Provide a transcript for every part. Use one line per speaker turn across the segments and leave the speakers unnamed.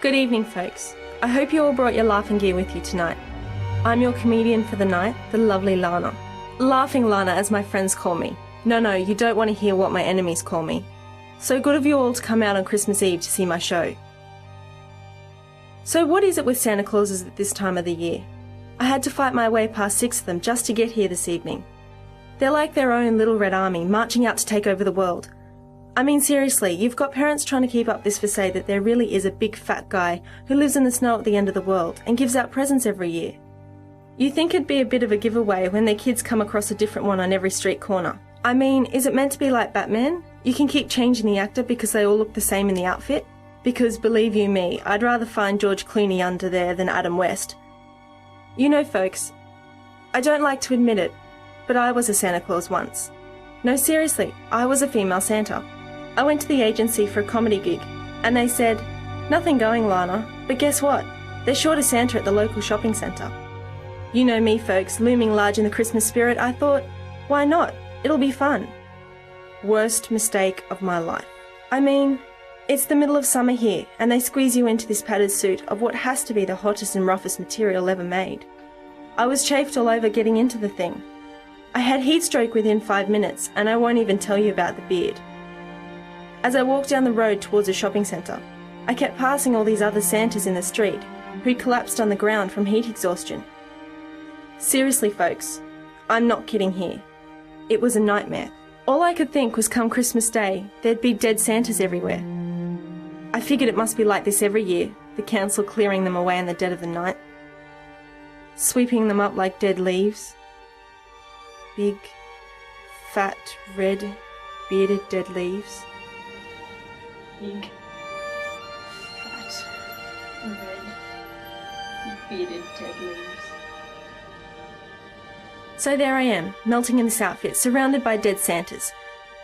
Good evening, folks. I hope you all brought your laughing gear with you tonight. I'm your comedian for the night, the Lovely Lana. Laughing Lana, as my friends call me. No, you don't want to hear what my enemies call me. So good of you all to come out on Christmas Eve to see my show. So what is it with Santa Clauses at this time of the year? I had to fight my way past 6 of them just to get here this evening. They're like their own little red army, marching out to take over the world. I mean, seriously, you've got parents trying to keep up this facade that there really is a big fat guy who lives in the snow at the end of the world and gives out presents every year. You think it'd be a bit of a giveaway when their kids come across a different one on every street corner. I mean, is it meant to be like Batman? You can keep changing the actor because they all look the same in the outfit? Because, believe you me, I'd rather find George Clooney under there than Adam West. You know, folks, I don't like to admit it, but I was a Santa Claus once. No, seriously, I was a female Santa. I went to the agency for a comedy gig, and they said, "Nothing going, Lana, but guess what? They're short a Santa at the local shopping centre." You know me, folks, looming large in the Christmas spirit, I thought, why not? It'll be fun. Worst mistake of my life. I mean, it's the middle of summer here, and they squeeze you into this padded suit of what has to be the hottest and roughest material ever made. I was chafed all over getting into the thing. I had heat stroke within 5 minutes, and I won't even tell you about the beard. As I walked down the road towards a shopping centre, I kept passing all these other Santas in the street who'd collapsed on the ground from heat exhaustion. Seriously, folks, I'm not kidding here. It was a nightmare. All I could think was come Christmas Day, there'd be dead Santas everywhere. I figured it must be like this every year, the council clearing them away in the dead of the night, sweeping them up like dead leaves. Big, fat, red, bearded dead leaves. Big, fat, red, bearded dead leaves. So there I am, melting in this outfit, surrounded by dead Santas.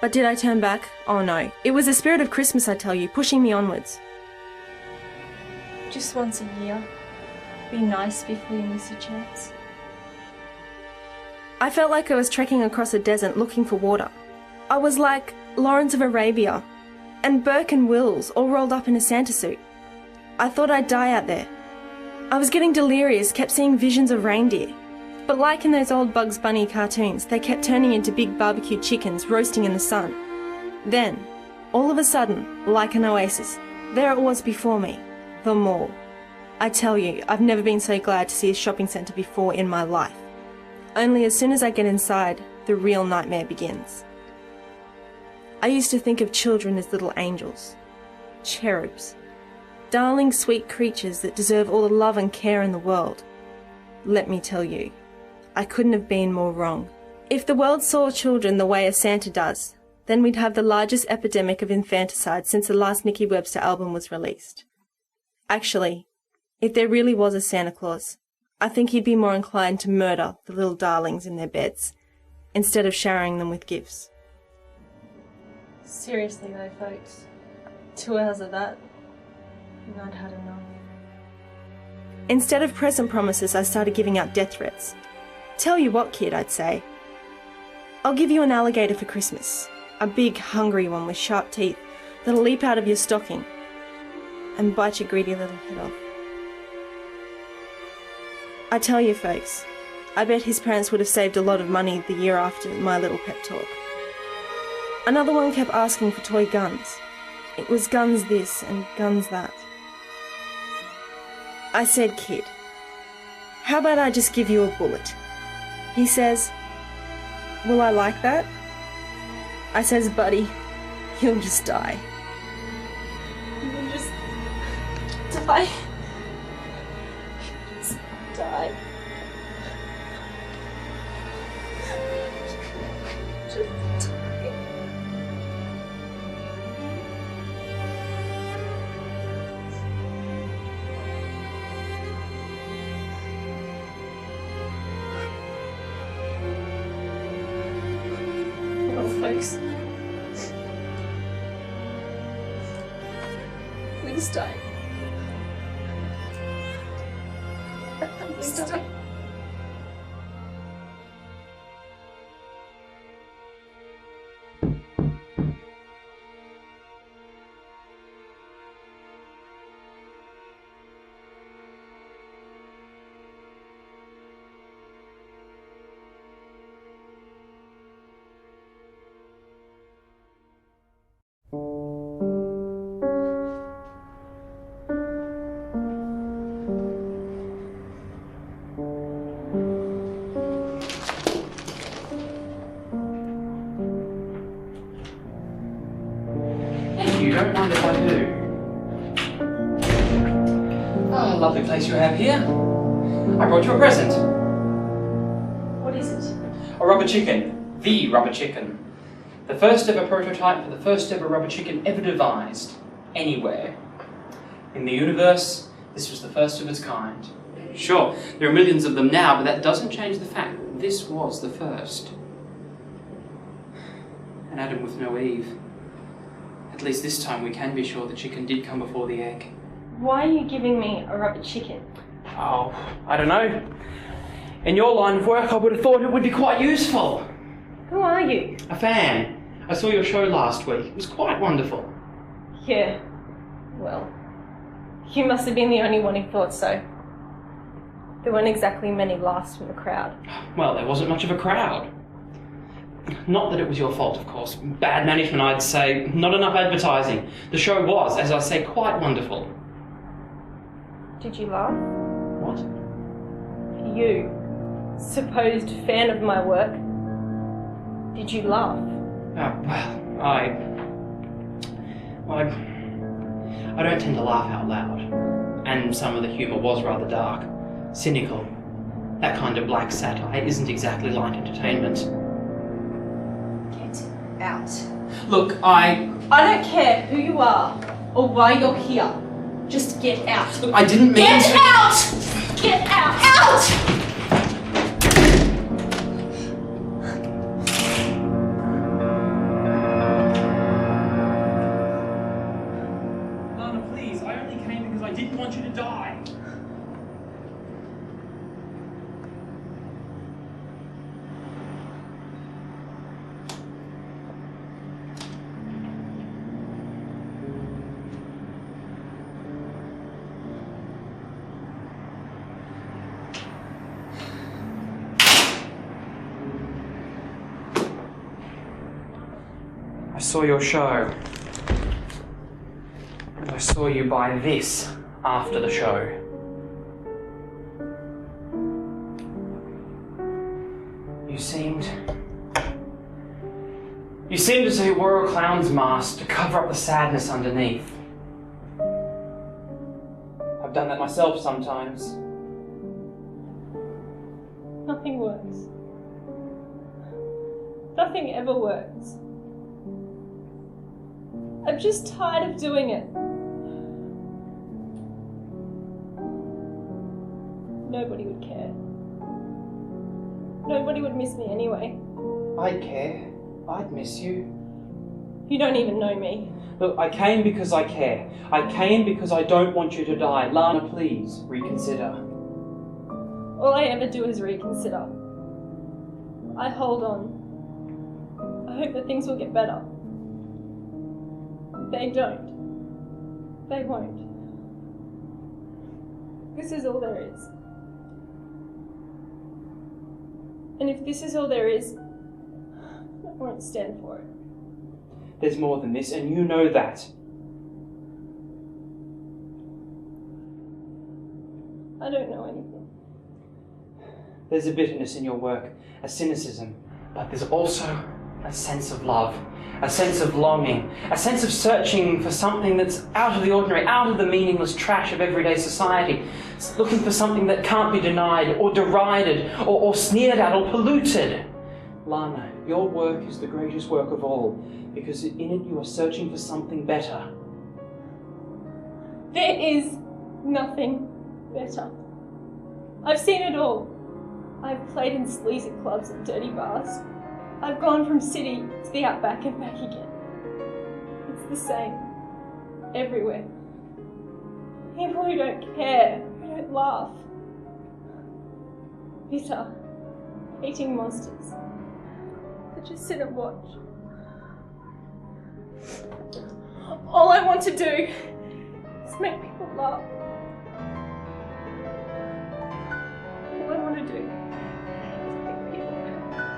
But did I turn back? Oh no. It was the spirit of Christmas, I tell you, pushing me onwards. Just once a year. Be nice before you miss your chance. I felt like I was trekking across a desert looking for water. I was like Lawrence of Arabia and Burke and Wills all rolled up in a Santa suit. I thought I'd die out there. I was getting delirious, kept seeing visions of reindeer. But like in those old Bugs Bunny cartoons, they kept turning into big barbecued chickens roasting in the sun. Then, all of a sudden, like an oasis, there it was before me, the mall. I tell you, I've never been so glad to see a shopping centre before in my life. Only as soon as I get inside, the real nightmare begins. I used to think of children as little angels, cherubs, darling sweet creatures that deserve all the love and care in the world. Let me tell you, I couldn't have been more wrong. If the world saw children the way a Santa does, then we'd have the largest epidemic of infanticide since the last Nicky Webster album was released. Actually, if there really was a Santa Claus, I think he'd be more inclined to murder the little darlings in their beds, instead of showering them with gifts. Seriously though, folks, 2 hours of that, and I'd had enough. Instead of present promises, I started giving out death threats. Tell you what, kid, I'd say. I'll give you an alligator for Christmas. A big, hungry one with sharp teeth that'll leap out of your stocking and bite your greedy little head off. I tell you, folks, I bet his parents would have saved a lot of money the year after my little pep talk. Another one kept asking for toy guns. It was guns this and guns that. I said, "Kid, how about I just give you a bullet?" He says, "Will I like that?" I says, "Buddy, you'll just die." You'll just die. Just die. Just die. Folks, please die. Please die.
you. Don't mind if I do. Oh, lovely place you have here. I brought you a present.
What is it?
A rubber chicken. The rubber chicken. The first ever prototype for the first ever rubber chicken ever devised. Anywhere. In the universe, this was the first of its kind. Sure, there are millions of them now, but that doesn't change the fact that this was the first. An Adam with no Eve. At least this time we can be sure the chicken did come before the egg.
Why are you giving me a rubber chicken?
Oh, I don't know. In your line of work, I would have thought it would be quite useful.
Who are you?
A fan. I saw your show last week. It was quite wonderful.
Yeah. Well, you must have been the only one who thought so. There weren't exactly many laughs from the crowd.
Well, there wasn't much of a crowd. Not that it was your fault, of course. Bad management, I'd say. Not enough advertising. The show was, as I say, quite wonderful.
Did you laugh?
What?
You, supposed fan of my work, did you laugh?
Well, I don't tend to laugh out loud. And some of the humour was rather dark. Cynical. That kind of black satire isn't exactly light entertainment.
Get out.
Look, I
don't care who you are or why you're here. Just get out.
Look, I didn't mean
Get
to...
out! Get out! Out!
Lana, please, I only came because I didn't want you to die. I saw your show. And I saw you buy this after the show. You seemed as though you wore a clown's mask to cover up the sadness underneath. I've done that myself sometimes.
Nothing works. Nothing ever works. I'm just tired of doing it. Nobody would care. Nobody would miss me anyway.
I'd care. I'd miss you.
You don't even know me.
Look, I came because I care. I came because I don't want you to die. Lana, please, reconsider.
All I ever do is reconsider. I hold on. I hope that things will get better. They don't. They won't. This is all there is. And if this is all there is, I won't stand for it.
There's more than this, and you know that.
I don't know anything.
There's a bitterness in your work, a cynicism, but there's also a sense of love, a sense of longing, a sense of searching for something that's out of the ordinary, out of the meaningless trash of everyday society. It's looking for something that can't be denied or derided or sneered at or polluted. Lana, your work is the greatest work of all, because in it you are searching for something better.
There is nothing better. I've seen it all. I've played in sleazy clubs and dirty bars. I've gone from city to the outback and back again. It's the same. Everywhere. People who don't care, who don't laugh. Bitter. Eating monsters. That just sit and watch. All I want to do is make people laugh. All I want to do is make people happy.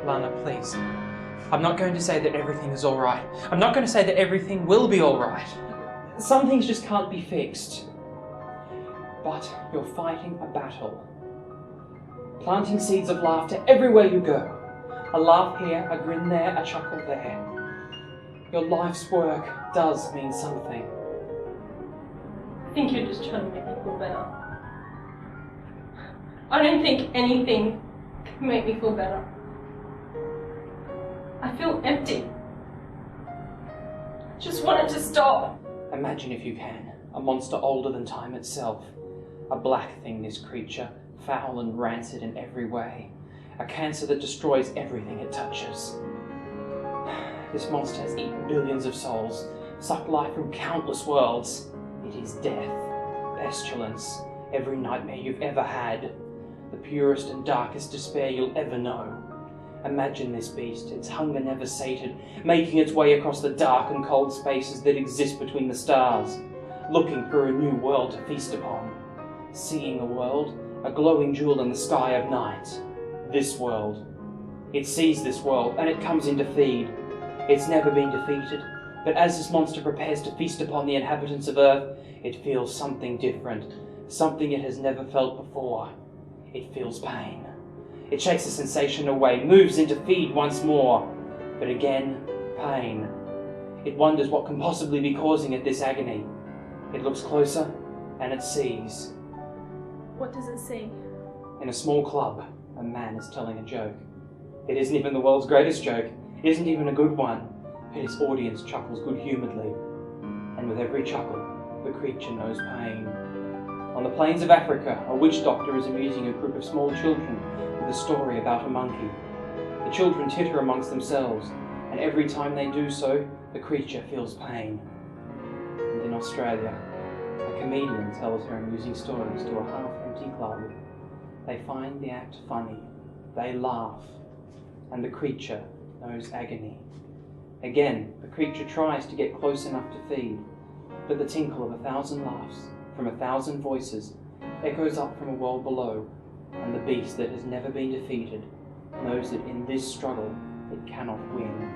Lana, please. I'm not going to say that everything is all right. I'm not going to say that everything will be all right. Some things just can't be fixed. But you're fighting a battle. Planting seeds of laughter everywhere you go. A laugh here, a grin there, a chuckle there. Your life's work does mean something.
I think you're just trying to make me feel better. I don't think anything can make me feel better. I feel empty. I just want it to stop.
Imagine if you can, a monster older than time itself. A black thing, this creature, foul and rancid in every way. A cancer that destroys everything it touches. This monster has eaten billions of souls, sucked life from countless worlds. It is death, pestilence, every nightmare you've ever had, the purest and darkest despair you'll ever know. Imagine this beast, its hunger never sated, making its way across the dark and cold spaces that exist between the stars, looking for a new world to feast upon. Seeing a world, a glowing jewel in the sky of night. This world. It sees this world, and it comes in to feed. It's never been defeated, but as this monster prepares to feast upon the inhabitants of Earth, it feels something different, something it has never felt before. It feels pain. It shakes the sensation away, moves in to feed once more, but again, pain. It wonders what can possibly be causing it this agony. It looks closer, and it sees.
What does it see?
In a small club, a man is telling a joke. It isn't even the world's greatest joke. It isn't even a good one. But his audience chuckles good-humouredly. And with every chuckle, the creature knows pain. On the plains of Africa, a witch doctor is amusing a group of small children with a story about a monkey. The children titter amongst themselves, and every time they do so, the creature feels pain. And in Australia, a comedienne tells her amusing stories to a half-empty club. They find the act funny, they laugh, and the creature knows agony. Again, the creature tries to get close enough to feed, but the tinkle of 1,000 laughs from 1,000 voices echoes up from a world below, and the beast that has never been defeated knows that in this struggle it cannot win.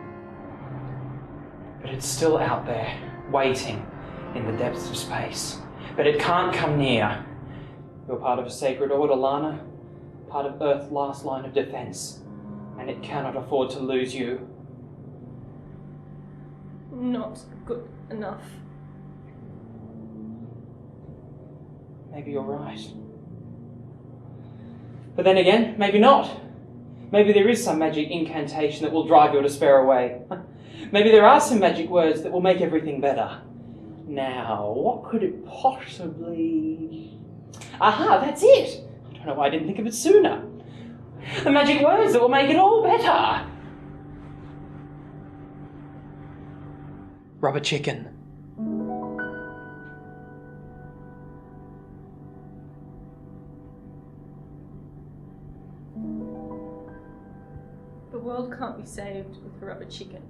But it's still out there, waiting in the depths of space. But it can't come near. You're part of a sacred order, Lana, part of Earth's last line of defense, and it cannot afford to lose you.
Not good enough.
Maybe you're right. But then again, maybe not. Maybe there is some magic incantation that will drive your despair away. Maybe there are some magic words that will make everything better. Now, what could it possibly... Aha, that's it! I don't know why I didn't think of it sooner. The magic words that will make it all better. Rubber chicken.
The world can't be saved with a rubber chicken.